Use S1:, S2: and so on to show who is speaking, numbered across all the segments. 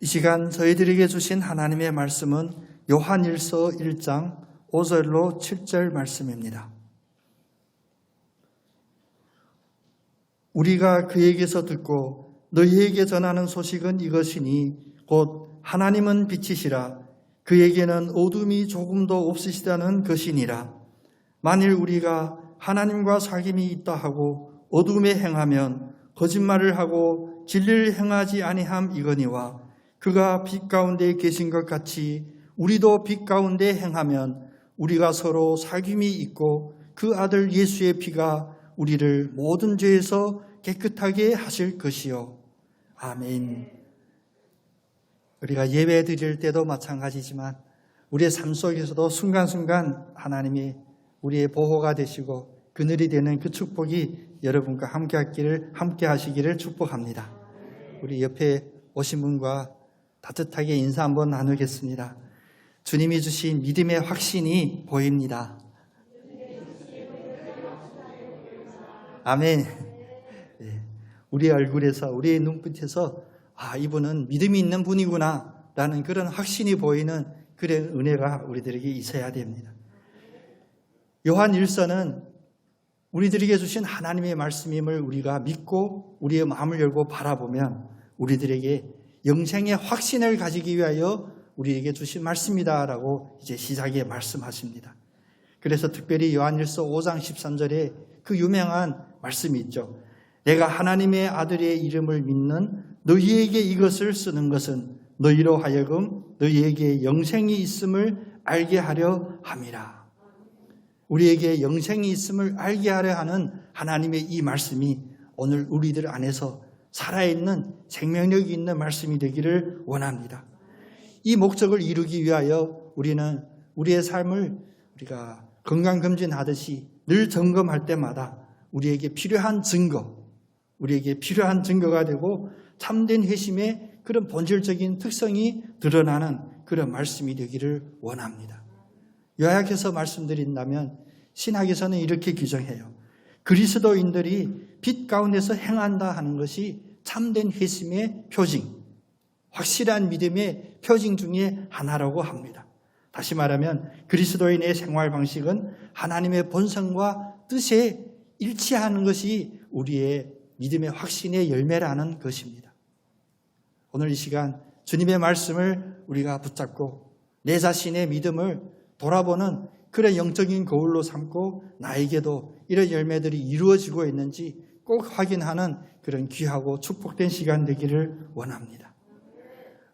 S1: 이 시간 저희들에게 주신 하나님의 말씀은 요한일서 1장 5절로 7절 말씀입니다. 우리가 그에게서 듣고 너희에게 전하는 소식은 이것이니 곧 하나님은 빛이시라 그에게는 어둠이 조금도 없으시다는 것이니라. 만일 우리가 하나님과 사귐이 있다 하고 어둠에 행하면 거짓말을 하고 진리를 행하지 아니함 이거니와 그가 빛 가운데 계신 것 같이 우리도 빛 가운데 행하면 우리가 서로 사귐이 있고 그 아들 예수의 피가 우리를 모든 죄에서 깨끗하게 하실 것이요. 아멘. 우리가 예배 드릴 때도 마찬가지지만 우리의 삶 속에서도 순간순간 하나님이 우리의 보호가 되시고 그늘이 되는 그 축복이 여러분과 함께 하시기를 축복합니다. 우리 옆에 오신 분과 따뜻하게 인사 한번 나누겠습니다. 주님이 주신 믿음의 확신이 보입니다. 아멘. 우리 얼굴에서, 우리의 눈빛에서 이분은 믿음이 있는 분이구나 라는 그런 확신이 보이는 그런 은혜가 우리들에게 있어야 됩니다. 요한 1서는 우리들에게 주신 하나님의 말씀임을 우리가 믿고 우리의 마음을 열고 바라보면 우리들에게 영생의 확신을 가지기 위하여 우리에게 주신 말씀이다라고 이제 시작에 말씀하십니다. 그래서 특별히 요한일서 5장 13절에 그 유명한 말씀이 있죠. 내가 하나님의 아들의 이름을 믿는 너희에게 이것을 쓰는 것은 너희로 하여금 너희에게 영생이 있음을 알게 하려 함이라. 우리에게 영생이 있음을 알게 하려 하는 하나님의 이 말씀이 오늘 우리들 안에서 살아있는 생명력이 있는 말씀이 되기를 원합니다. 이 목적을 이루기 위하여 우리는 우리의 삶을 우리가 건강검진하듯이 늘 점검할 때마다 우리에게 필요한 증거가 되고 참된 회심의 그런 본질적인 특성이 드러나는 그런 말씀이 되기를 원합니다. 요약해서 말씀드린다면 신학에서는 이렇게 규정해요. 그리스도인들이 빛 가운데서 행한다 하는 것이 참된 회심의 표징, 확실한 믿음의 표징 중에 하나라고 합니다. 다시 말하면 그리스도인의 생활 방식은 하나님의 본성과 뜻에 일치하는 것이 우리의 믿음의 확신의 열매라는 것입니다. 오늘 이 시간 주님의 말씀을 우리가 붙잡고 내 자신의 믿음을 돌아보는 그런 영적인 거울로 삼고 나에게도 이런 열매들이 이루어지고 있는지 꼭 확인하는 그런 귀하고 축복된 시간 되기를 원합니다.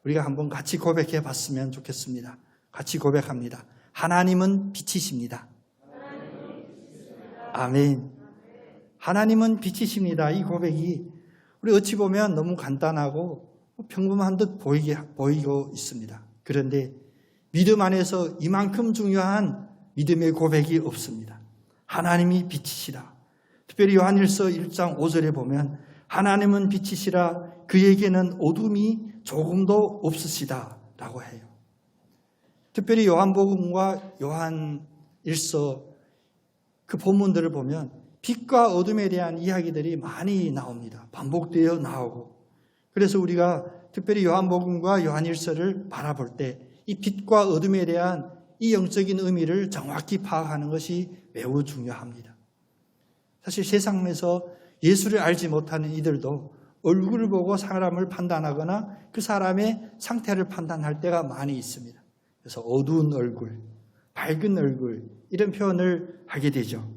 S1: 우리가 한번 같이 고백해 봤으면 좋겠습니다. 같이 고백합니다. 하나님은 빛이십니다. 아멘. 하나님은 빛이십니다. 이 고백이 우리 어찌 보면 너무 간단하고 평범한 듯 보이고 있습니다. 그런데 믿음 안에서 이만큼 중요한 믿음의 고백이 없습니다. 하나님이 빛이시라. 특별히 요한일서 1장 5절에 보면 하나님은 빛이시라 그에게는 어둠이 조금도 없으시다 라고 해요. 특별히 요한복음과 요한일서 그 본문들을 보면 빛과 어둠에 대한 이야기들이 많이 나옵니다. 반복되어 나오고. 그래서 우리가 특별히 요한복음과 요한일서를 바라볼 때 이 빛과 어둠에 대한 이 영적인 의미를 정확히 파악하는 것이 매우 중요합니다. 사실 세상에서 예수를 알지 못하는 이들도 얼굴을 보고 사람을 판단하거나 그 사람의 상태를 판단할 때가 많이 있습니다. 그래서 어두운 얼굴, 밝은 얼굴 이런 표현을 하게 되죠.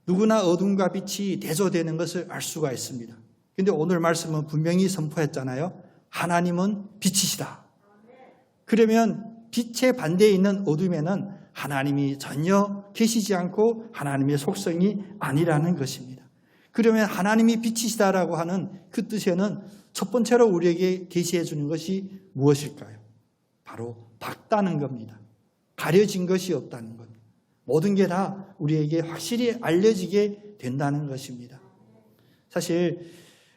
S1: 누구나 어둠과 빛이 대조되는 것을 알 수가 있습니다. 그런데 오늘 말씀은 분명히 선포했잖아요. 하나님은 빛이시다. 그러면 빛의 반대에 있는 어둠에는 하나님이 전혀 계시지 않고 하나님의 속성이 아니라는 것입니다. 그러면 하나님이 빛이시다라고 하는 그 뜻에는 첫 번째로 우리에게 계시해 주는 것이 무엇일까요? 바로 밝다는 겁니다. 가려진 것이 없다는 겁니다. 모든 게 다 우리에게 확실히 알려지게 된다는 것입니다. 사실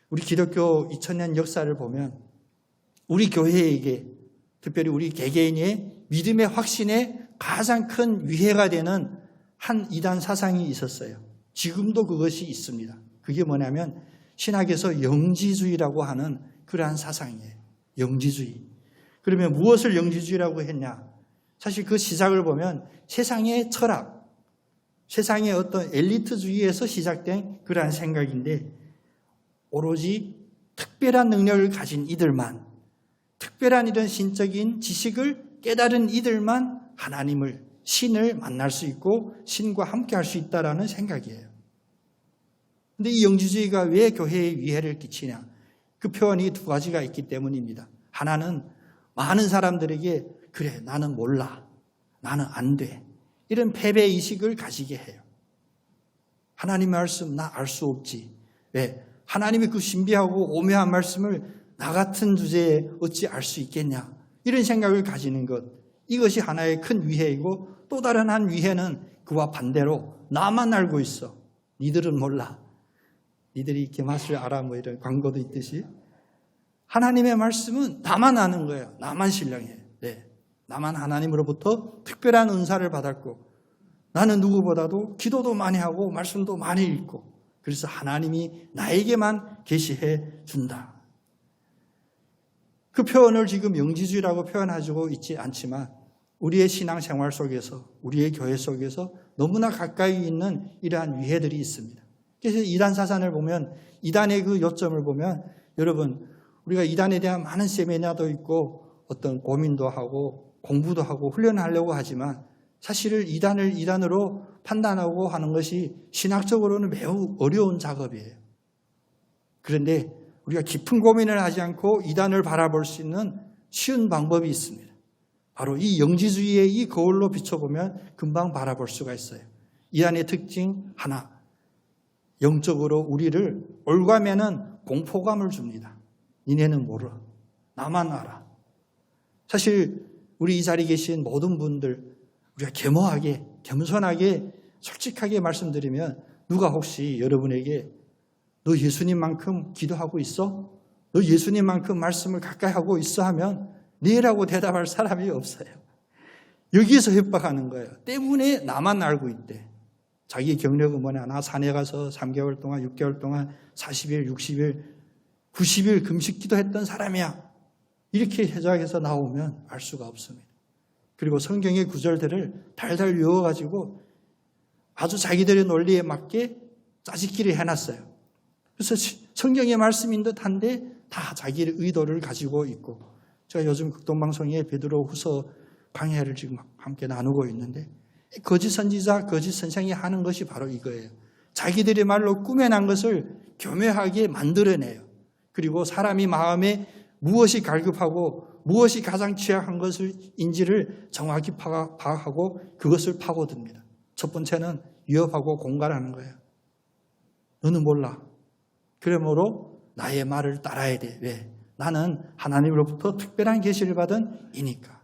S1: 우리 기독교 2000년 역사를 보면 우리 교회에게 특별히 우리 개개인의 믿음의 확신에 가장 큰 위해가 되는 한 이단 사상이 있었어요. 지금도 그것이 있습니다. 그게 뭐냐면 신학에서 영지주의라고 하는 그러한 사상이에요. 영지주의. 그러면 무엇을 영지주의라고 했냐? 사실 그 시작을 보면 세상의 철학, 세상의 어떤 엘리트주의에서 시작된 그러한 생각인데 오로지 특별한 능력을 가진 이들만, 특별한 이런 신적인 지식을 깨달은 이들만 하나님을, 신을 만날 수 있고 신과 함께 할 수 있다라는 생각이에요. 그런데 이 영지주의가 왜 교회에 위해를 끼치냐? 그 표현이 두 가지가 있기 때문입니다. 하나는 많은 사람들에게 그래, 나는 몰라, 나는 안 돼, 이런 패배의식을 가지게 해요. 하나님 말씀 나 알 수 없지. 왜? 하나님이 그 신비하고 오묘한 말씀을 나 같은 주제에 어찌 알 수 있겠냐, 이런 생각을 가지는 것, 이것이 하나의 큰 위해이고 또 다른 한 위해는 그와 반대로 나만 알고 있어, 니들은 몰라, 니들이 이렇게 맛을 알아, 뭐 이런 광고도 있듯이 하나님의 말씀은 나만 아는 거예요. 나만 신령해. 네. 나만 하나님으로부터 특별한 은사를 받았고 나는 누구보다도 기도도 많이 하고 말씀도 많이 읽고 그래서 하나님이 나에게만 계시해 준다. 그 표현을 지금 영지주의라고 표현하고 있지 않지만 우리의 신앙생활 속에서, 우리의 교회 속에서 너무나 가까이 있는 이러한 위해들이 있습니다. 그래서 이단 사상을 보면, 이단의 그 요점을 보면, 여러분, 우리가 이단에 대한 많은 세미나도 있고 어떤 고민도 하고 공부도 하고 훈련하려고 하지만 사실은 이단을 이단으로 판단하고 하는 것이 신학적으로는 매우 어려운 작업이에요. 그런데 우리가 깊은 고민을 하지 않고 이단을 바라볼 수 있는 쉬운 방법이 있습니다. 바로 이 영지주의의 이 거울로 비춰보면 금방 바라볼 수가 있어요. 이단의 특징 하나, 영적으로 우리를 올가매는 공포감을 줍니다. 니네는 몰라, 나만 알아. 사실 우리 이 자리에 계신 모든 분들, 우리가 겸허하게, 겸손하게, 솔직하게 말씀드리면 누가 혹시 여러분에게 너 예수님만큼 기도하고 있어? 너 예수님만큼 말씀을 가까이 하고 있어? 하면 네라고 대답할 사람이 없어요. 여기서 협박하는 거예요. 때문에 나만 알고 있대. 자기 경력은 뭐냐? 나 산에 가서 3개월 동안, 6개월 동안 40일, 60일, 90일 금식 기도했던 사람이야. 이렇게 해석해서 나오면 알 수가 없습니다. 그리고 성경의 구절들을 달달 외워가지고 아주 자기들의 논리에 맞게 짜집기를 해놨어요. 그래서 성경의 말씀인 듯한데 다 자기의 의도를 가지고 있고, 제가 요즘 극동방송에 베드로 후서 강해를 지금 함께 나누고 있는데 거짓 선지자, 거짓 선생이 하는 것이 바로 이거예요. 자기들의 말로 꾸며난 것을 교묘하게 만들어내요. 그리고 사람이 마음에 무엇이 갈급하고 무엇이 가장 취약한 것을 인지를 정확히 파악하고 그것을 파고듭니다. 첫 번째는 위협하고 공갈하는 거예요. 너는 몰라. 그러므로 나의 말을 따라야 돼. 왜? 나는 하나님으로부터 특별한 계시를 받은 이니까.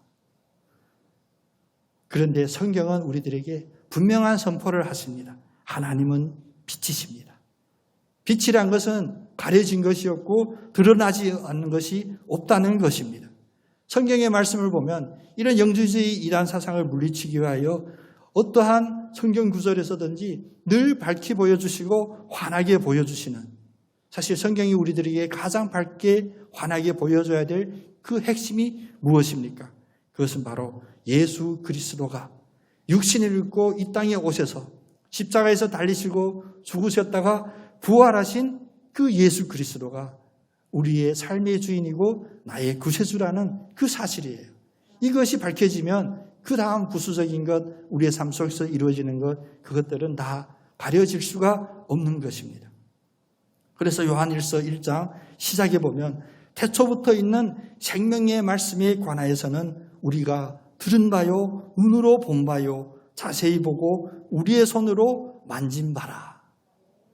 S1: 그런데 성경은 우리들에게 분명한 선포를 하십니다. 하나님은 빛이십니다. 빛이란 것은 가려진 것이 없고 드러나지 않는 것이 없다는 것입니다. 성경의 말씀을 보면 이런 영지주의 이단 사상을 물리치기 위하여 어떠한 성경 구절에서든지 늘 밝게 보여주시고 환하게 보여주시는, 사실 성경이 우리들에게 가장 밝게 환하게 보여줘야 될 그 핵심이 무엇입니까? 그것은 바로 예수 그리스도가 육신을 입고 이 땅에 오셔서 십자가에서 달리시고 죽으셨다가 부활하신 그 예수 그리스도가 우리의 삶의 주인이고 나의 구세주라는 그 사실이에요. 이것이 밝혀지면 그 다음 부수적인 것, 우리의 삶 속에서 이루어지는 것, 그것들은 다 가려질 수가 없는 것입니다. 그래서 요한일서 1장 시작에 보면 태초부터 있는 생명의 말씀에 관하여서는 우리가 들은 바요, 눈으로 본 바요, 자세히 보고 우리의 손으로 만진 바라.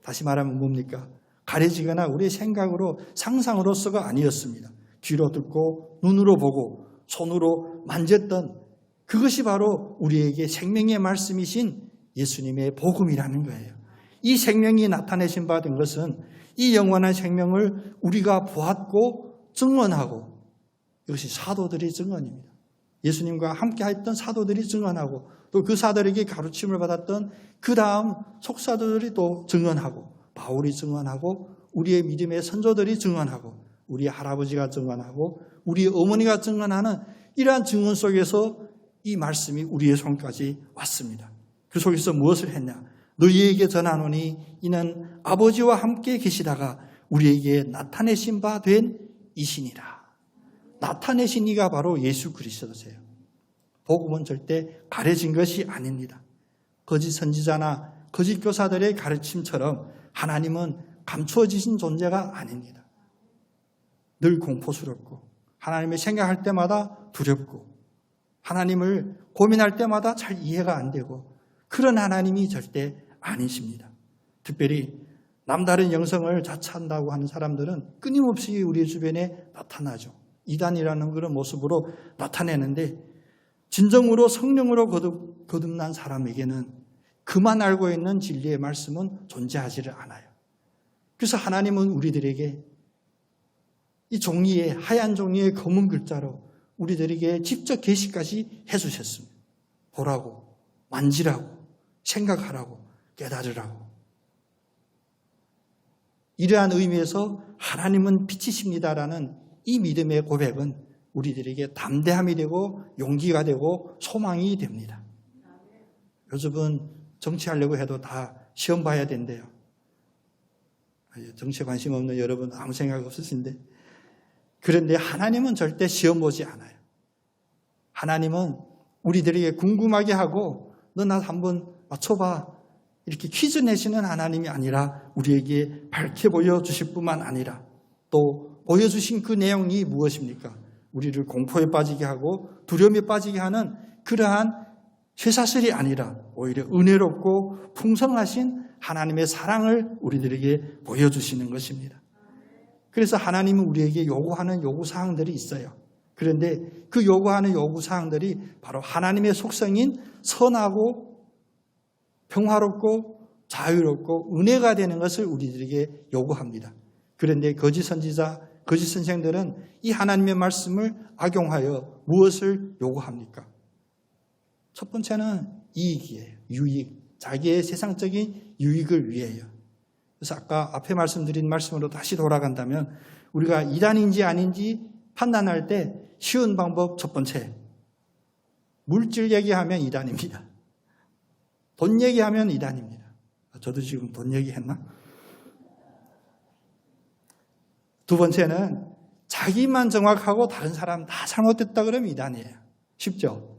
S1: 다시 말하면 뭡니까? 가려지거나 우리의 생각으로 상상으로서가 아니었습니다. 귀로 듣고 눈으로 보고 손으로 만졌던 그것이 바로 우리에게 생명의 말씀이신 예수님의 복음이라는 거예요. 이 생명이 나타내신 바 된 것은 이 영원한 생명을 우리가 보았고 증언하고, 이것이 사도들의 증언입니다. 예수님과 함께 했던 사도들이 증언하고 또 그 사도들에게 가르침을 받았던 그 다음 속사도들이 또 증언하고, 바울이 증언하고 우리의 믿음의 선조들이 증언하고 우리의 할아버지가 증언하고 우리 어머니가 증언하는 이러한 증언 속에서 이 말씀이 우리의 손까지 왔습니다. 그 속에서 무엇을 했냐? 너희에게 전하노니 이는 아버지와 함께 계시다가 우리에게 나타내신 바 된 이시니라. 나타내신 이가 바로 예수 그리스도세요. 복음은 절대 가려진 것이 아닙니다. 거짓 선지자나 거짓 교사들의 가르침처럼 하나님은 감추어지신 존재가 아닙니다. 늘 공포스럽고 하나님을 생각할 때마다 두렵고 하나님을 고민할 때마다 잘 이해가 안 되고 그런 하나님이 절대 아니십니다. 특별히 남다른 영성을 자처한다고 하는 사람들은 끊임없이 우리 주변에 나타나죠. 이단이라는 그런 모습으로 나타내는데 진정으로 성령으로 거듭난 사람에게는 그만 알고 있는 진리의 말씀은 존재하지를 않아요. 그래서 하나님은 우리들에게 이 종이에 하얀 종이에 검은 글자로 우리들에게 직접 계시까지 해주셨습니다. 보라고, 만지라고, 생각하라고, 깨달으라고. 이러한 의미에서 하나님은 빛이십니다라는 이 믿음의 고백은 우리들에게 담대함이 되고 용기가 되고 소망이 됩니다. 요즘은 정치하려고 해도 다 시험 봐야 된대요. 정치에 관심 없는 여러분 아무 생각 없으신데 그런데 하나님은 절대 시험 보지 않아요. 하나님은 우리들에게 궁금하게 하고 너 나 한번 맞춰봐 이렇게 퀴즈 내시는 하나님이 아니라 우리에게 밝혀 보여주실 뿐만 아니라 또 보여주신 그 내용이 무엇입니까? 우리를 공포에 빠지게 하고 두려움에 빠지게 하는 그러한 쇠사슬이 아니라 오히려 은혜롭고 풍성하신 하나님의 사랑을 우리들에게 보여주시는 것입니다. 그래서 하나님은 우리에게 요구하는 요구사항들이 있어요. 그런데 그 요구하는 요구사항들이 바로 하나님의 속성인 선하고 평화롭고 자유롭고 은혜가 되는 것을 우리들에게 요구합니다. 그런데 거짓 선지자, 거짓 선생들은 이 하나님의 말씀을 악용하여 무엇을 요구합니까? 첫 번째는 이익이에요. 유익. 자기의 세상적인 유익을 위해요. 그래서 아까 앞에 말씀드린 말씀으로 다시 돌아간다면 우리가 이단인지 아닌지 판단할 때 쉬운 방법 첫 번째. 물질 얘기하면 이단입니다. 돈 얘기하면 이단입니다. 저도 지금 돈 얘기했나? 두 번째는 자기만 정확하고 다른 사람 다 잘못됐다 그러면 이단이에요. 쉽죠?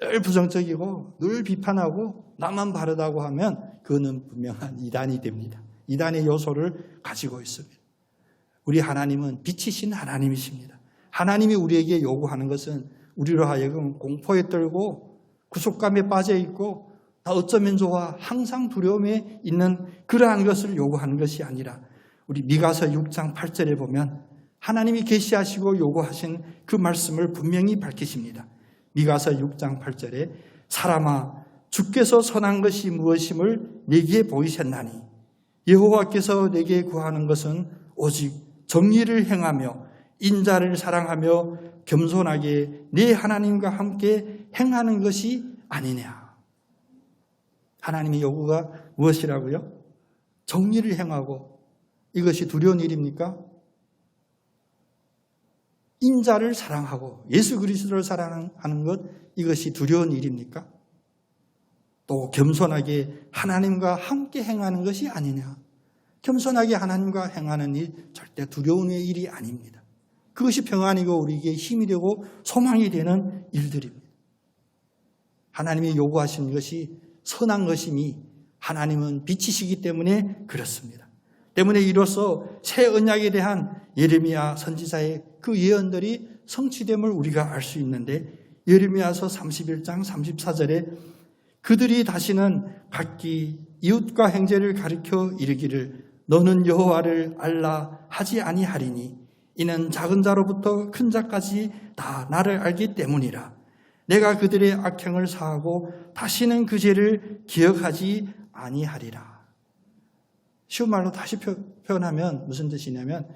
S1: 늘 부정적이고 늘 비판하고 나만 바르다고 하면 그거는 분명한 이단이 됩니다. 이단의 요소를 가지고 있습니다. 우리 하나님은 빛이신 하나님이십니다. 하나님이 우리에게 요구하는 것은 우리로 하여금 공포에 떨고 구속감에 빠져있고 나 어쩌면 좋아 항상 두려움에 있는 그러한 것을 요구하는 것이 아니라 우리 미가서 6장 8절에 보면 하나님이 계시하시고 요구하신 그 말씀을 분명히 밝히십니다. 미가서 6장 8절에 사람아 주께서 선한 것이 무엇임을 내게 보이셨나니 여호와께서 내게 구하는 것은 오직 정의를 행하며 인자를 사랑하며 겸손하게 내 하나님과 함께 행하는 것이 아니냐. 하나님의 요구가 무엇이라고요? 정의를 행하고 이것이 두려운 일입니까? 인자를 사랑하고 예수 그리스도를 사랑하는 것 이것이 두려운 일입니까? 또 겸손하게 하나님과 함께 행하는 것이 아니냐. 겸손하게 하나님과 행하는 일 절대 두려운 일이 아닙니다. 그것이 평안이고 우리에게 힘이 되고 소망이 되는 일들입니다. 하나님이 요구하시는 것이 선한 것임이 하나님은 빛이시기 때문에 그렇습니다. 때문에 이로써 새 언약에 대한 예레미야 선지자의 그 예언들이 성취됨을 우리가 알 수 있는데 예레미야서 31장 34절에 그들이 다시는 각기 이웃과 행제를 가리켜 이르기를 너는 여호와를 알라 하지 아니하리니 이는 작은 자로부터 큰 자까지 다 나를 알기 때문이라. 내가 그들의 악행을 사하고 다시는 그 죄를 기억하지 아니하리라. 쉬운 말로 다시 표현하면 무슨 뜻이냐면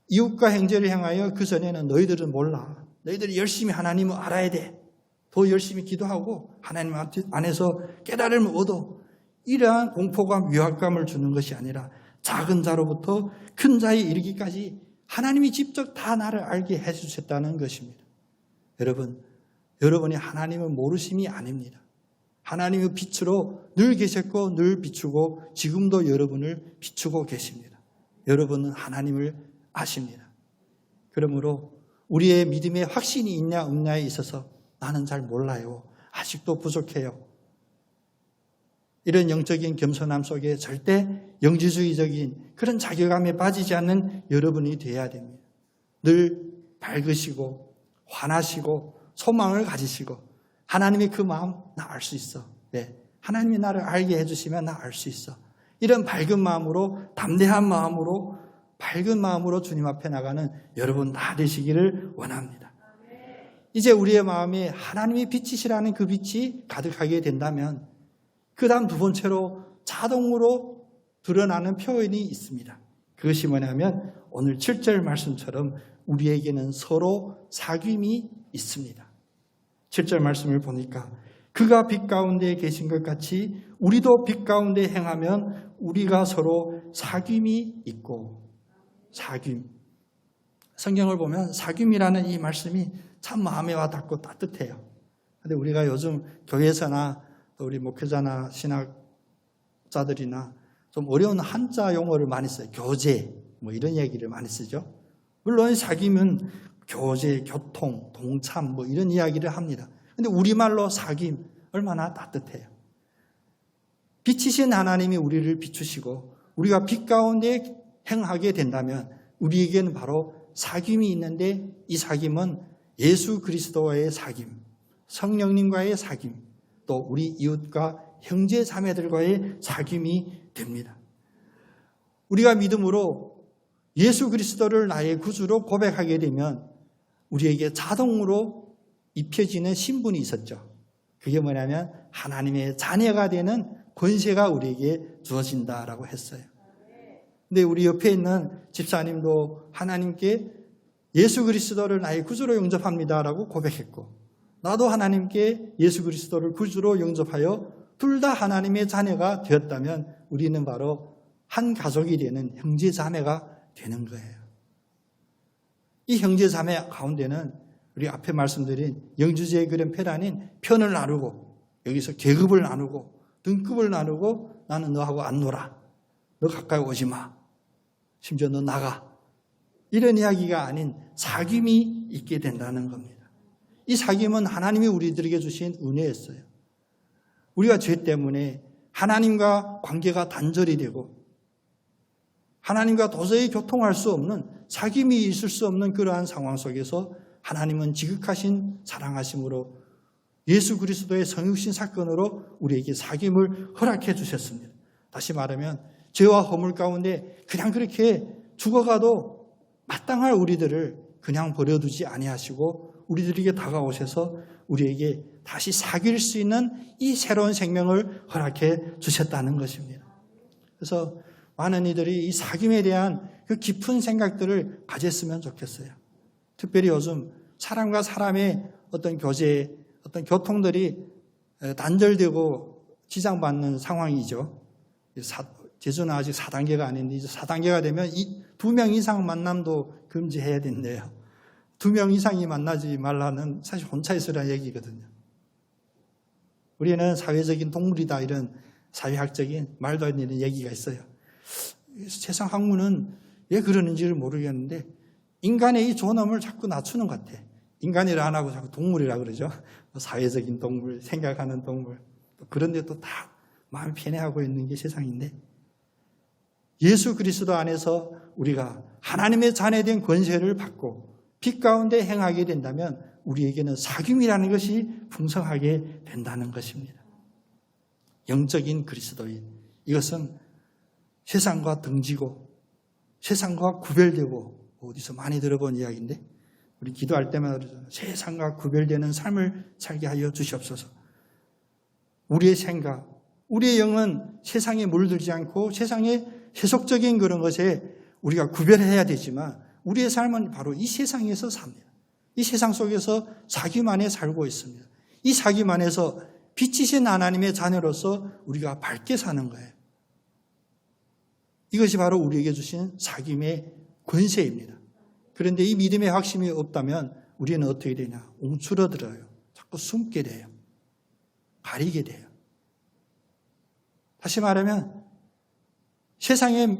S1: 이웃과 행제를 행하여 그 전에는 너희들은 몰라. 너희들이 열심히 하나님을 알아야 돼. 더 열심히 기도하고 하나님 안에서 깨달음을 얻어. 이러한 공포감, 위압감을 주는 것이 아니라 작은 자로부터 큰 자에 이르기까지 하나님이 직접 다 나를 알게 해주셨다는 것입니다. 여러분, 여러분이 하나님을 모르심이 아닙니다. 하나님의 빛으로 늘 계셨고 늘 비추고 지금도 여러분을 비추고 계십니다. 여러분은 하나님을 아십니다. 그러므로 우리의 믿음에 확신이 있냐 없냐에 있어서 나는 잘 몰라요. 아직도 부족해요. 이런 영적인 겸손함 속에 절대 영지주의적인 그런 자괴감에 빠지지 않는 여러분이 되어야 됩니다. 늘 밝으시고 환하시고 소망을 가지시고 하나님의 그 마음 나 알 수 있어. 네. 하나님이 나를 알게 해주시면 나 알 수 있어. 이런 밝은 마음으로 담대한 마음으로 밝은 마음으로 주님 앞에 나가는 여러분 다 되시기를 원합니다. 이제 우리의 마음에 하나님의 빛이시라는 그 빛이 가득하게 된다면 그 다음 두 번째로 자동으로 드러나는 표현이 있습니다. 그것이 뭐냐면 오늘 7절 말씀처럼 우리에게는 서로 사귐이 있습니다. 7절 말씀을 보니까 그가 빛 가운데 계신 것 같이 우리도 빛 가운데 행하면 우리가 서로 사귐이 있고 사귐. 성경을 보면 사귐이라는 이 말씀이 참 마음에 와 닿고 따뜻해요. 그런데 우리가 요즘 교회에서나 또 우리 목회자나 신학자들이나 좀 어려운 한자 용어를 많이 써요. 교제 뭐 이런 얘기를 많이 쓰죠. 물론 사귐은 교제, 교통, 동참 뭐 이런 이야기를 합니다. 그런데 우리말로 사귐 얼마나 따뜻해요. 빛이신 하나님이 우리를 비추시고 우리가 빛 가운데 행하게 된다면 우리에게는 바로 사귐이 있는데 이 사귐은 예수 그리스도와의 사귐, 성령님과의 사귐, 또 우리 이웃과 형제 자매들과의 사귐이 됩니다. 우리가 믿음으로 예수 그리스도를 나의 구주로 고백하게 되면 우리에게 자동으로 입혀지는 신분이 있었죠. 그게 뭐냐면 하나님의 자녀가 되는 권세가 우리에게 주어진다라고 했어요. 근데 우리 옆에 있는 집사님도 하나님께 예수 그리스도를 나의 구주로 영접합니다라고 고백했고 나도 하나님께 예수 그리스도를 구주로 영접하여 둘 다 하나님의 자녀가 되었다면 우리는 바로 한 가족이 되는 형제 자매가 되는 거예요. 이 형제 자매 가운데는 우리 앞에 말씀드린 영주제의 그런 편안인 편을 나누고 여기서 계급을 나누고 등급을 나누고 나는 너하고 안 놀아. 너 가까이 오지 마. 심지어 너 나가. 이런 이야기가 아닌 사귐이 있게 된다는 겁니다. 이 사귐은 하나님이 우리들에게 주신 은혜였어요. 우리가 죄 때문에 하나님과 관계가 단절이 되고 하나님과 도저히 교통할 수 없는 사귐이 있을 수 없는 그러한 상황 속에서 하나님은 지극하신 사랑하심으로 예수 그리스도의 성육신 사건으로 우리에게 사귐을 허락해 주셨습니다. 다시 말하면 죄와 허물 가운데 그냥 그렇게 죽어가도 마땅할 우리들을 그냥 버려두지 아니하시고 우리들에게 다가오셔서 우리에게 다시 사귈 수 있는 이 새로운 생명을 허락해 주셨다는 것입니다. 그래서 많은 이들이 이 사귐에 대한 그 깊은 생각들을 가졌으면 좋겠어요. 특별히 요즘 사람과 사람의 어떤 교제, 어떤 교통들이 단절되고 지장받는 상황이죠. 제주는 아직 4단계가 아닌데 이제 4단계가 되면 2명 이상 만남도 금지해야 된대요. 2명 이상이 만나지 말라는 사실 혼자 있으라는 얘기거든요. 우리는 사회적인 동물이다 이런 사회학적인 말도 안 되는 얘기가 있어요. 세상 학문은 왜 그러는지를 모르겠는데 인간의 이 존엄을 자꾸 낮추는 것 같아. 인간이라 안 하고 자꾸 동물이라 그러죠. 사회적인 동물, 생각하는 동물. 그런데 또 다 마음이 편해하고 있는 게 세상인데 예수 그리스도 안에서 우리가 하나님의 자녀된 권세를 받고 빛 가운데 행하게 된다면 우리에게는 사귐이라는 것이 풍성하게 된다는 것입니다. 영적인 그리스도인. 이것은 세상과 등지고 세상과 구별되고 어디서 많이 들어본 이야기인데 우리 기도할 때마다 그러잖아요. 세상과 구별되는 삶을 살게 하여 주시옵소서. 우리의 생각, 우리의 영은 세상에 물들지 않고 세상의 세속적인 그런 것에 우리가 구별해야 되지만 우리의 삶은 바로 이 세상에서 삽니다. 이 세상 속에서 사귐 안에 살고 있습니다. 이 사귐 안에서 빛이신 하나님의 자녀로서 우리가 밝게 사는 거예요. 이것이 바로 우리에게 주신 사귐의 권세입니다. 그런데 이 믿음의 확신이 없다면 우리는 어떻게 되냐? 움츠러들어요. 자꾸 숨게 돼요. 가리게 돼요. 다시 말하면 세상에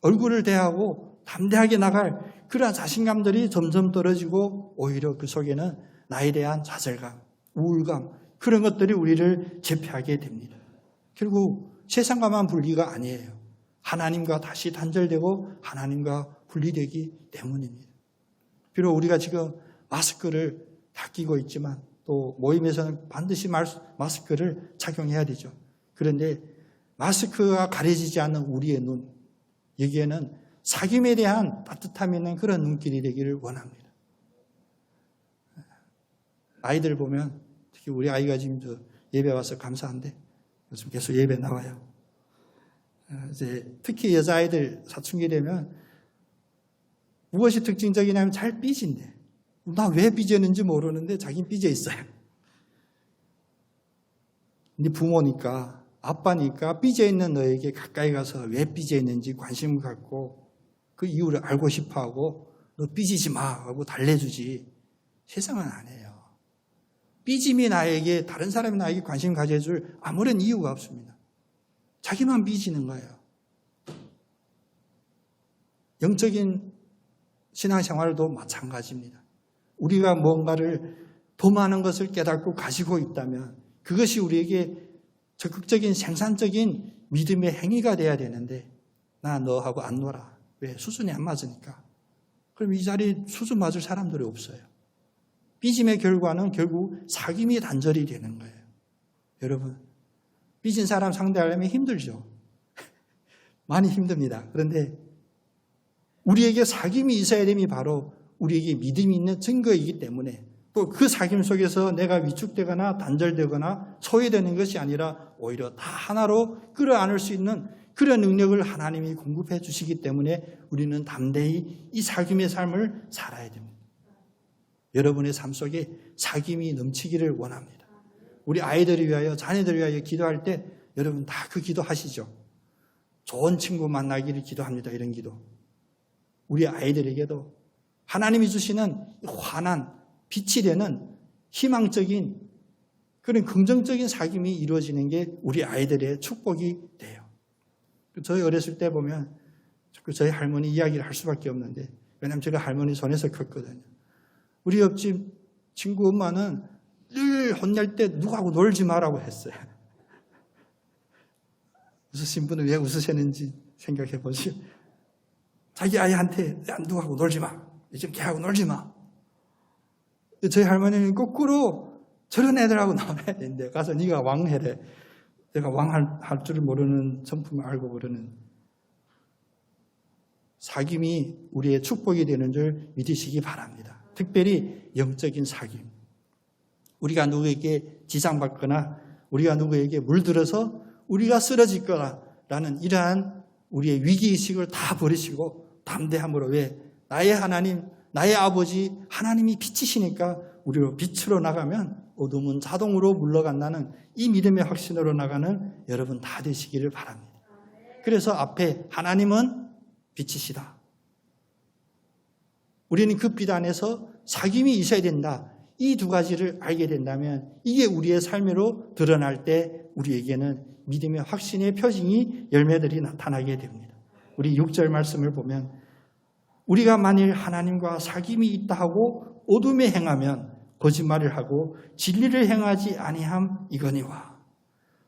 S1: 얼굴을 대하고 담대하게 나갈 그러한 자신감들이 점점 떨어지고 오히려 그 속에는 나에 대한 좌절감, 우울감 그런 것들이 우리를 제패하게 됩니다. 결국 세상과만 분리가 아니에요. 하나님과 다시 단절되고 하나님과 분리되기 때문입니다. 비록 우리가 지금 마스크를 다 끼고 있지만 또 모임에서는 반드시 마스크를 착용해야 되죠. 그런데 마스크가 가려지지 않는 우리의 눈, 여기에는 사귐에 대한 따뜻함이 있는 그런 눈길이 되기를 원합니다. 아이들 보면 특히 우리 아이가 지금 예배 와서 감사한데 요즘 계속 예배 나와요. 이제 특히 여자아이들 사춘기 되면 무엇이 특징적이냐면 잘 삐진대. 나 왜 삐졌는지 모르는데 자기는 삐져 있어요. 근데 부모니까 아빠니까 삐져 있는 너에게 가까이 가서 왜 삐져 있는지 관심을 갖고 그 이유를 알고 싶어하고 너 삐지지 마 하고 달래주지. 세상은 안 해요. 삐짐이 나에게 다른 사람이 나에게 관심 가져줄 아무런 이유가 없습니다. 자기만 삐지는 거예요. 영적인 신앙생활도 마찬가지입니다. 우리가 뭔가를 더 많은 것을 깨닫고 가지고 있다면 그것이 우리에게 적극적인 생산적인 믿음의 행위가 돼야 되는데 나 너하고 안 놀아. 왜? 수준이 안 맞으니까. 그럼 이 자리에 수준 맞을 사람들이 없어요. 삐짐의 결과는 결국 사귐이 단절이 되는 거예요. 여러분, 삐진 사람 상대하려면 힘들죠. 많이 힘듭니다. 그런데 우리에게 사귐이 있어야 됨이 바로 우리에게 믿음이 있는 증거이기 때문에 또 그 사귐 속에서 내가 위축되거나 단절되거나 소외되는 것이 아니라 오히려 다 하나로 끌어안을 수 있는 그런 능력을 하나님이 공급해 주시기 때문에 우리는 담대히 이 사귐의 삶을 살아야 됩니다. 여러분의 삶 속에 사귐이 넘치기를 원합니다. 우리 아이들을 위하여 자녀들을 위하여 기도할 때 여러분 다 그 기도하시죠. 좋은 친구 만나기를 기도합니다. 이런 기도. 우리 아이들에게도 하나님이 주시는 환한 빛이 되는 희망적인 그런 긍정적인 사귐이 이루어지는 게 우리 아이들의 축복이 돼요. 저희 어렸을 때 보면 저희 할머니 이야기를 할 수밖에 없는데 왜냐하면 제가 할머니 손에서 컸거든요. 우리 옆집 친구 엄마는 늘 혼낼 때 누구하고 놀지 마라고 했어요. 웃으신 분은 왜 웃으셨는지 생각해 보시오. 자기 아이한테 누구하고 놀지 마. 요즘 걔하고 놀지 마. 저희 할머니는 거꾸로 저런 애들하고 놀아야 되는데 가서 네가 왕해래. 내가 왕할 줄을 모르는 성품을 알고 그러는 사귐이 우리의 축복이 되는 줄 믿으시기 바랍니다. 특별히 영적인 사귐. 우리가 누구에게 지장받거나 우리가 누구에게 물들어서 우리가 쓰러질 거라는 이러한 우리의 위기의식을 다 버리시고 담대함으로 왜? 나의 하나님, 나의 아버지 하나님이 빛이시니까 우리로 빛으로 나가면 어둠은 자동으로 물러간다는 이 믿음의 확신으로 나가는 여러분 다 되시기를 바랍니다. 그래서 앞에 하나님은 빛이시다. 우리는 그 빛 안에서 사귐이 있어야 된다. 이 두 가지를 알게 된다면 이게 우리의 삶으로 드러날 때 우리에게는 믿음의 확신의 표징이 열매들이 나타나게 됩니다. 우리 6절 말씀을 보면 우리가 만일 하나님과 사귐이 있다 하고 어둠에 행하면 거짓말을 하고 진리를 행하지 아니함 이거니와.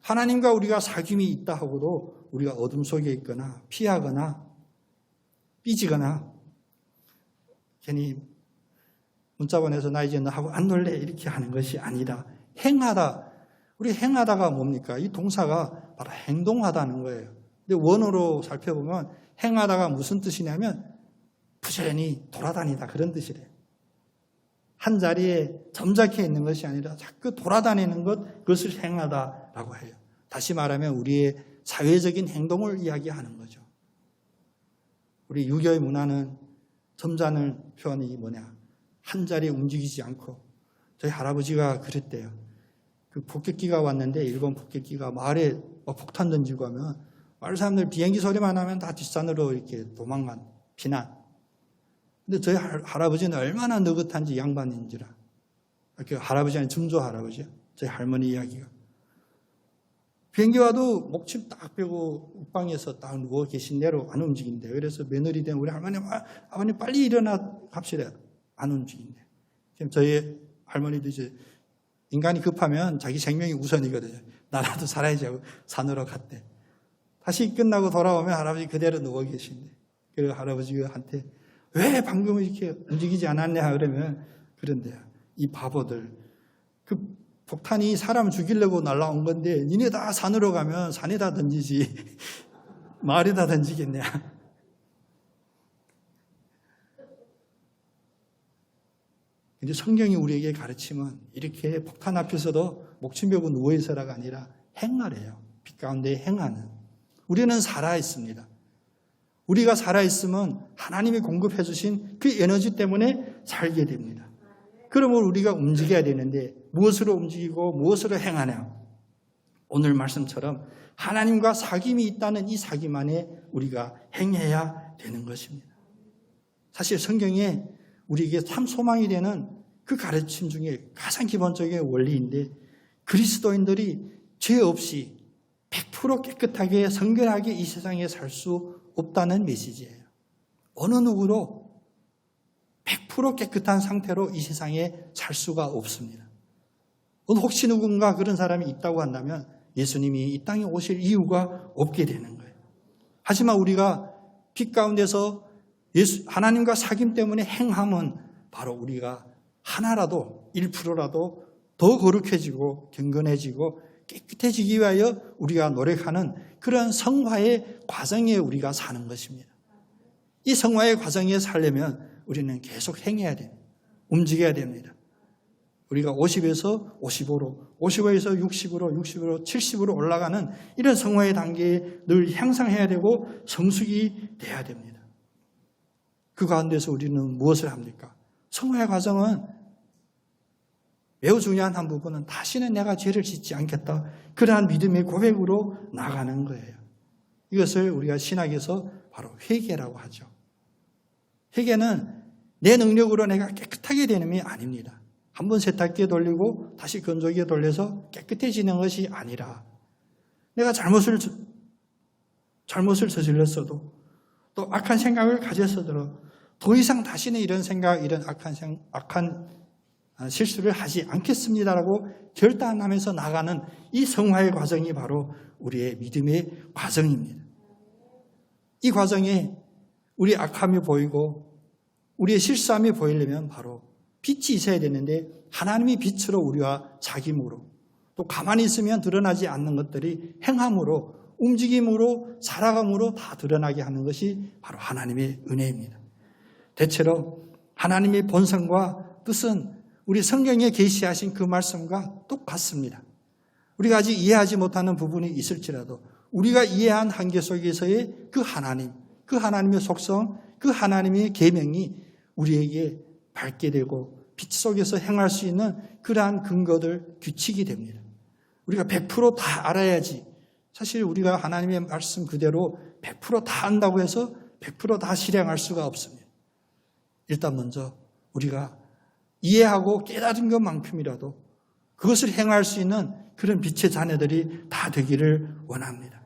S1: 하나님과 우리가 사귐이 있다 하고도 우리가 어둠 속에 있거나 피하거나 삐지거나 괜히 문자 보내서 나 이제 너하고 안 놀래 이렇게 하는 것이 아니라 행하다. 우리 행하다가 뭡니까? 이 동사가 바로 행동하다는 거예요. 근데 원어로 살펴보면 행하다가 무슨 뜻이냐면 부지런히 돌아다니다 그런 뜻이래요. 한 자리에 점잡혀 있는 것이 아니라 자꾸 돌아다니는 그것을 행하다라고 해요. 다시 말하면 우리의 사회적인 행동을 이야기하는 거죠. 우리 유교의 문화는 점잖은 표현이 뭐냐? 한 자리에 움직이지 않고 저희 할아버지가 그랬대요. 그 폭격기가 왔는데 일본 폭격기가 마을에 폭탄 던지고 하면 마을 사람들 비행기 소리만 하면 다 뒷산으로 이렇게 도망간 피난. 근데 저희 할아버지는 얼마나 느긋한지 양반인지라. 그 할아버지 아니 증조 할아버지요. 저희 할머니 이야기가. 비행기 와도 목침 딱 빼고 옷방에서 딱 누워 계신 대로 안 움직인대. 그래서 며느리 된 우리 할머니, 아버님 빨리 일어나 갑시다. 안 움직인대. 지금 저희 할머니도 이제 인간이 급하면 자기 생명이 우선이거든요. 나라도 살아야지 하고 산으로 갔대. 다시 끝나고 돌아오면 할아버지 그대로 누워 계신대. 그리고 할아버지한테 왜 방금 이렇게 움직이지 않았냐 그러면 그런데요. 이 바보들. 그 폭탄이 사람 죽이려고 날라온 건데 니네 다 산으로 가면 산에다 던지지 마을에다 던지겠냐. 근데 성경이 우리에게 가르치면 이렇게 폭탄 앞에서도 목침 베고 누워있어라가 아니라 행하래요. 빛 가운데 행하는. 우리는 살아있습니다. 우리가 살아있으면 하나님이 공급해 주신 그 에너지 때문에 살게 됩니다. 그러면 우리가 움직여야 되는데 무엇으로 움직이고 무엇으로 행하냐. 오늘 말씀처럼 하나님과 사귐이 있다는 이 사귐 안에 우리가 행해야 되는 것입니다. 사실 성경에 우리에게 참 소망이 되는 그 가르침 중에 가장 기본적인 원리인데 그리스도인들이 죄 없이 100% 깨끗하게 성결하게 이 세상에 살 수 없다는 메시지예요. 어느 누구로 100% 깨끗한 상태로 이 세상에 살 수가 없습니다. 혹시 누군가 그런 사람이 있다고 한다면 예수님이 이 땅에 오실 이유가 없게 되는 거예요. 하지만 우리가 빛 가운데서 하나님과 사귐 때문에 행함은 바로 우리가 하나라도 1%라도 더 거룩해지고 경건해지고 깨끗해지기 위하여 우리가 노력하는 그런 성화의 과정에 우리가 사는 것입니다. 이 성화의 과정에 살려면 우리는 계속 행해야 됩니다. 움직여야 됩니다. 우리가 50에서 55로, 55에서 60으로, 60으로, 70으로 올라가는 이런 성화의 단계에 늘 향상해야 되고 성숙이 돼야 됩니다. 그 가운데서 우리는 무엇을 합니까? 성화의 과정은 매우 중요한 한 부분은 다시는 내가 죄를 짓지 않겠다. 그러한 믿음의 고백으로 나가는 거예요. 이것을 우리가 신학에서 바로 회개라고 하죠. 회개는 내 능력으로 내가 깨끗하게 되는 게 아닙니다. 한번 세탁기에 돌리고 다시 건조기에 돌려서 깨끗해지는 것이 아니라 내가 잘못을 저질렀어도 또 악한 생각을 가졌어도 더 이상 다시는 이런 생각, 이런 악한 실수를 하지 않겠습니다라고 결단하면서 나가는 이 성화의 과정이 바로 우리의 믿음의 과정입니다. 이 과정에 우리의 악함이 보이고 우리의 실수함이 보이려면 바로 빛이 있어야 되는데 하나님이 빛으로 우리와 사귐으로 또 가만히 있으면 드러나지 않는 것들이 행함으로 움직임으로 살아감으로 다 드러나게 하는 것이 바로 하나님의 은혜입니다. 대체로 하나님의 본성과 뜻은 우리 성경에 계시하신 그 말씀과 똑같습니다. 우리가 아직 이해하지 못하는 부분이 있을지라도 우리가 이해한 한계 속에서의 그 하나님, 그 하나님의 속성, 그 하나님의 계명이 우리에게 밝게 되고 빛 속에서 행할 수 있는 그러한 근거들, 규칙이 됩니다. 우리가 100% 다 알아야지. 사실 우리가 하나님의 말씀 그대로 100% 다 안다고 해서 100% 다 실행할 수가 없습니다. 일단 먼저 우리가 이해하고 깨달은 것만큼이라도 그것을 행할 수 있는 그런 빛의 자녀들이 다 되기를 원합니다.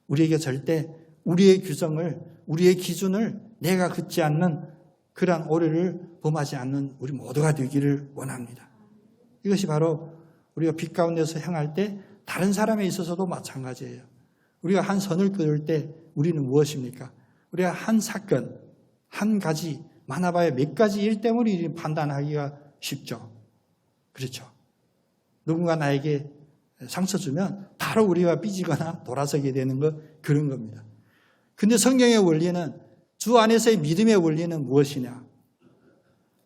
S1: 우리에게 절대 우리의 규정을, 우리의 기준을 내가 긋지 않는 그러한 오류를 범하지 않는 우리 모두가 되기를 원합니다. 이것이 바로 우리가 빛 가운데서 행할 때 다른 사람에 있어서도 마찬가지예요. 우리가 한 선을 그을 때 우리는 무엇입니까? 우리가 한 사건, 한 가지, 많아봐야 몇 가지 일 때문에 판단하기가 쉽죠. 그렇죠. 누군가 나에게 상처 주면 바로 우리가 삐지거나 돌아서게 되는 것, 그런 겁니다. 근데 성경의 원리는, 주 안에서의 믿음의 원리는 무엇이냐?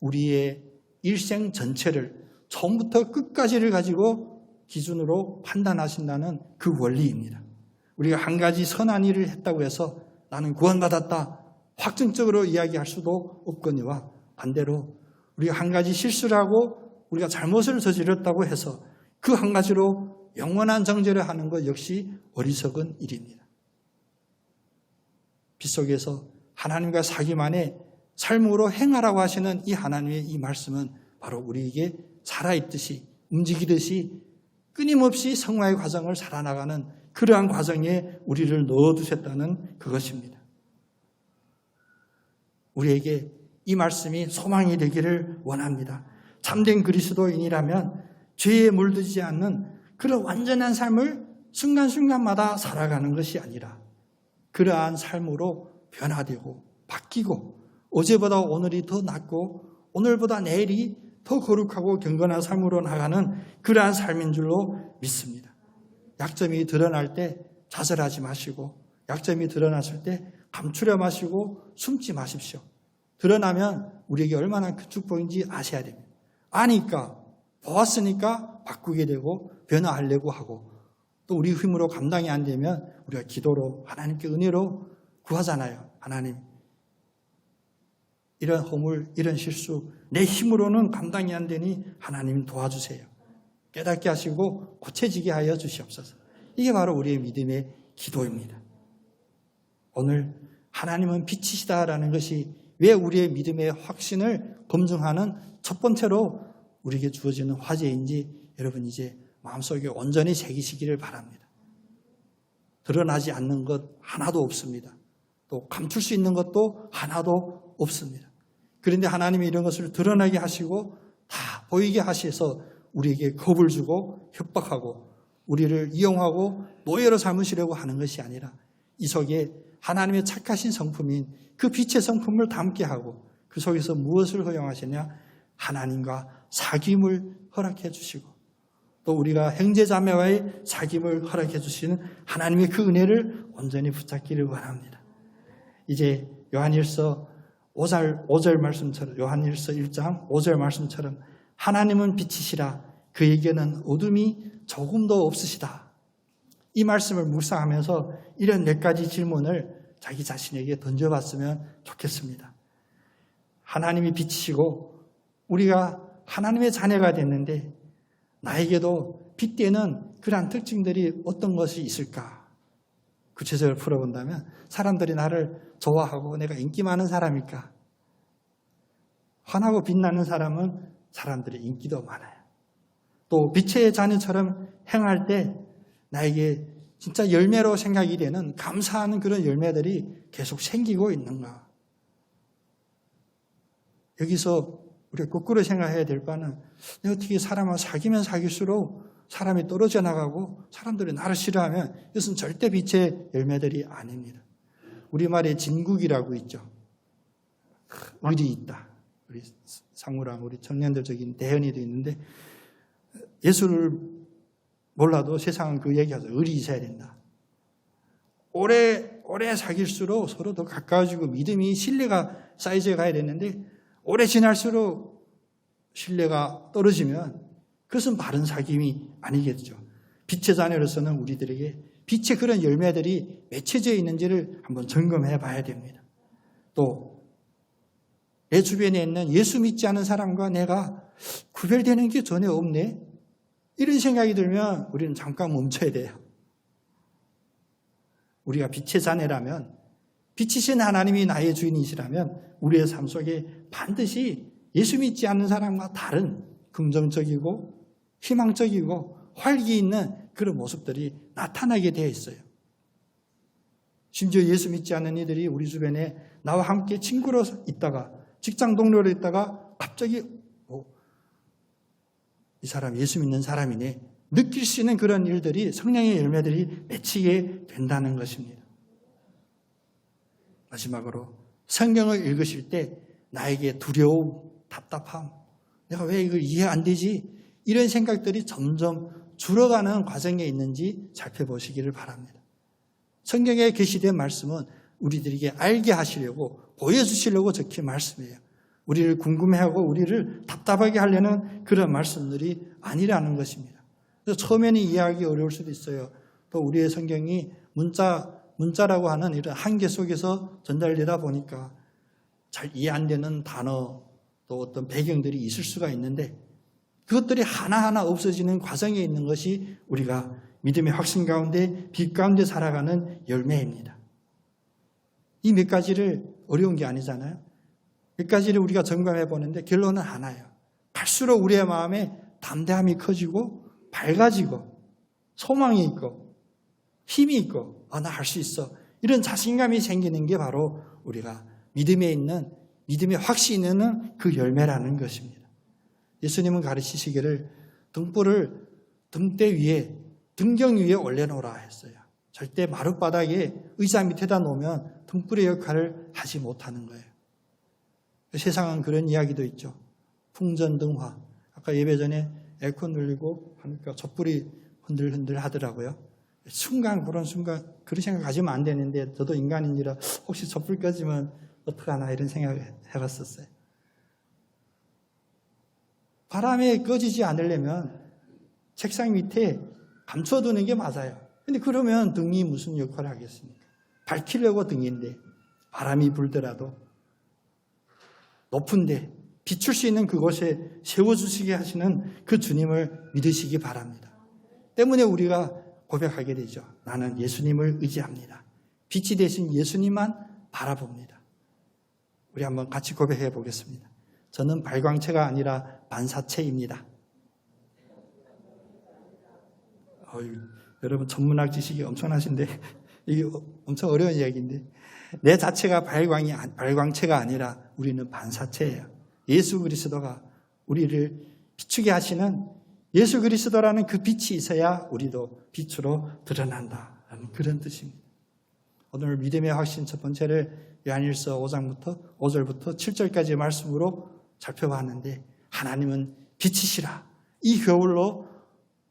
S1: 우리의 일생 전체를 처음부터 끝까지를 가지고 기준으로 판단하신다는 그 원리입니다. 우리가 한 가지 선한 일을 했다고 해서 나는 구원받았다, 확정적으로 이야기할 수도 없거니와 반대로 우리가 한 가지 실수를 하고 우리가 잘못을 저질렀다고 해서 그 한 가지로 영원한 정죄를 하는 것 역시 어리석은 일입니다. 빛 속에서 하나님과 사귐 안에 삶으로 행하라고 하시는 이 하나님의 이 말씀은 바로 우리에게 살아있듯이 움직이듯이 끊임없이 성화의 과정을 살아나가는 그러한 과정에 우리를 넣어두셨다는 그것입니다. 우리에게 이 말씀이 소망이 되기를 원합니다. 참된 그리스도인이라면 죄에 물들지 않는 그런 완전한 삶을 순간순간마다 살아가는 것이 아니라 그러한 삶으로 변화되고 바뀌고 어제보다 오늘이 더 낫고 오늘보다 내일이 더 거룩하고 경건한 삶으로 나가는 그러한 삶인 줄로 믿습니다. 약점이 드러날 때 좌절하지 마시고 약점이 드러났을 때 감추려 마시고 숨지 마십시오. 드러나면 우리에게 얼마나 그 축복인지 아셔야 됩니다. 아니까 보았으니까 바꾸게 되고 변화하려고 하고 또 우리 힘으로 감당이 안 되면 우리가 기도로 하나님께 은혜로 구하잖아요. 하나님 이런 허물 이런 실수 내 힘으로는 감당이 안 되니 하나님 도와주세요. 깨닫게 하시고 고쳐지게 하여 주시옵소서. 이게 바로 우리의 믿음의 기도입니다. 오늘 하나님은 빛이시다라는 것이 왜 우리의 믿음의 확신을 검증하는 첫 번째로 우리에게 주어지는 화제인지 여러분 이제 마음속에 온전히 새기시기를 바랍니다. 드러나지 않는 것 하나도 없습니다. 또 감출 수 있는 것도 하나도 없습니다. 그런데 하나님이 이런 것을 드러나게 하시고 다 보이게 하셔서 우리에게 겁을 주고 협박하고 우리를 이용하고 노예로 삼으시려고 하는 것이 아니라 이 속에 하나님의 착하신 성품인 그 빛의 성품을 담게 하고 그 속에서 무엇을 허용하시냐? 하나님과 사귐을 허락해 주시고 또 우리가 형제자매와의 사귐을 허락해 주시는 하나님의 그 은혜를 온전히 붙잡기를 원합니다. 이제 요한일서 5절 말씀처럼 요한일서 1장 5절 말씀처럼 하나님은 빛이시라 그에게는 어둠이 조금도 없으시다. 이 말씀을 묵상하면서 이런 몇 가지 질문을 자기 자신에게 던져봤으면 좋겠습니다. 하나님이 빛이시고 우리가 하나님의 자녀가 됐는데 나에게도 빛되는 그러한 특징들이 어떤 것이 있을까? 구체적으로 풀어본다면 사람들이 나를 좋아하고 내가 인기 많은 사람일까? 환하고 빛나는 사람은 사람들의 인기도 많아요. 또 빛의 자녀처럼 행할 때 나에게 진짜 열매로 생각이 되는 감사하는 그런 열매들이 계속 생기고 있는가? 여기서 우리가 거꾸로 생각해야 될 바는 내가 어떻게 사람을 사귀면 사귈수록 사람이 떨어져 나가고 사람들이 나를 싫어하면 이것은 절대 빛의 열매들이 아닙니다. 우리말에 진국이라고 있죠. 의리 있다. 우리 상무랑 우리 청년들적인 대현이도 있는데 예수를 몰라도 세상은 그 얘기하죠. 의리 있어야 된다. 오래 사귈수록 서로 더 가까워지고 믿음이 신뢰가 쌓여져 가야 되는데 오래 지날수록 신뢰가 떨어지면 그것은 바른 사귐이 아니겠죠. 빛의 자녀로서는 우리들에게 빛의 그런 열매들이 맺혀져 있는지를 한번 점검해 봐야 됩니다. 또 내 주변에 있는 예수 믿지 않은 사람과 내가 구별되는 게 전혀 없네. 이런 생각이 들면 우리는 잠깐 멈춰야 돼요. 우리가 빛의 자녀라면 빛이신 하나님이 나의 주인이시라면 우리의 삶 속에 반드시 예수 믿지 않는 사람과 다른 긍정적이고 희망적이고 활기 있는 그런 모습들이 나타나게 되어 있어요. 심지어 예수 믿지 않는 이들이 우리 주변에 나와 함께 친구로 있다가 직장 동료로 있다가 갑자기 이 사람 예수 믿는 사람이네 느낄 수 있는 그런 일들이 성령의 열매들이 맺히게 된다는 것입니다. 마지막으로 성경을 읽으실 때 나에게 두려움, 답답함, 내가 왜 이걸 이해 안 되지? 이런 생각들이 점점 줄어가는 과정에 있는지 살펴보시기를 바랍니다. 성경에 게시된 말씀은 우리들에게 알게 하시려고 보여주시려고 적힌 말씀이에요. 우리를 궁금해하고 우리를 답답하게 하려는 그런 말씀들이 아니라는 것입니다. 그래서 처음에는 이해하기 어려울 수도 있어요. 또 우리의 성경이 문자라고 하는 이런 한계 속에서 전달되다 보니까 잘 이해 안 되는 단어 또 어떤 배경들이 있을 수가 있는데 그것들이 하나하나 없어지는 과정에 있는 것이 우리가 믿음의 확신 가운데 빛 가운데 살아가는 열매입니다. 이 몇 가지를 어려운 게 아니잖아요. 몇 가지를 우리가 점검해 보는데 결론은 하나예요. 갈수록 우리의 마음에 담대함이 커지고 밝아지고 소망이 있고 힘이 있고 나 할 수 있어. 이런 자신감이 생기는 게 바로 우리가 믿음에 있는 믿음의 확신이 있는 그 열매라는 것입니다. 예수님은 가르치시기를 등불을 등대 위에 등경 위에 올려놓으라 했어요. 절대 마룻바닥에 의자 밑에다 놓으면 등불의 역할을 하지 못하는 거예요. 세상은 그런 이야기도 있죠. 풍전등화. 아까 예배 전에 에어컨 눌리고 하니까 촛불이 흔들흔들 하더라고요. 순간 그런 생각 가지면 안 되는데 저도 인간인지라 혹시 촛불 꺼지면 어떡하나 이런 생각을 해봤었어요. 바람에 꺼지지 않으려면 책상 밑에 감춰두는 게 맞아요. 근데 그러면 등이 무슨 역할을 하겠습니까? 밝히려고 등인데 바람이 불더라도 높은데 비출 수 있는 그곳에 세워주시게 하시는 그 주님을 믿으시기 바랍니다. 때문에 우리가 고백하게 되죠. 나는 예수님을 의지합니다. 빛이 되신 예수님만 바라봅니다. 우리 한번 같이 고백해 보겠습니다. 저는 발광체가 아니라 반사체입니다. 여러분 전문학 지식이 엄청나신데 이게 엄청 어려운 이야기인데 내 자체가 발광체가 아니라 우리는 반사체예요. 예수 그리스도가 우리를 비추게 하시는 예수 그리스도라는 그 빛이 있어야 우리도 빛으로 드러난다라는 그런 뜻입니다. 오늘 믿음의 확신 첫 번째를 요한일서 5장부터 5절부터 7절까지의 말씀으로 살펴봤는데 하나님은 빛이시라. 이 교훈로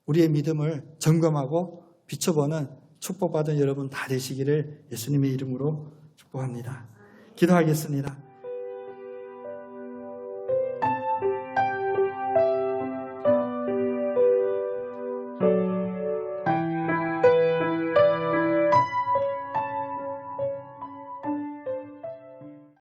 S1: 우리의 믿음을 점검하고 비춰보는 축복받은 여러분 다 되시기를 예수님의 이름으로 축복합니다. 기도하겠습니다.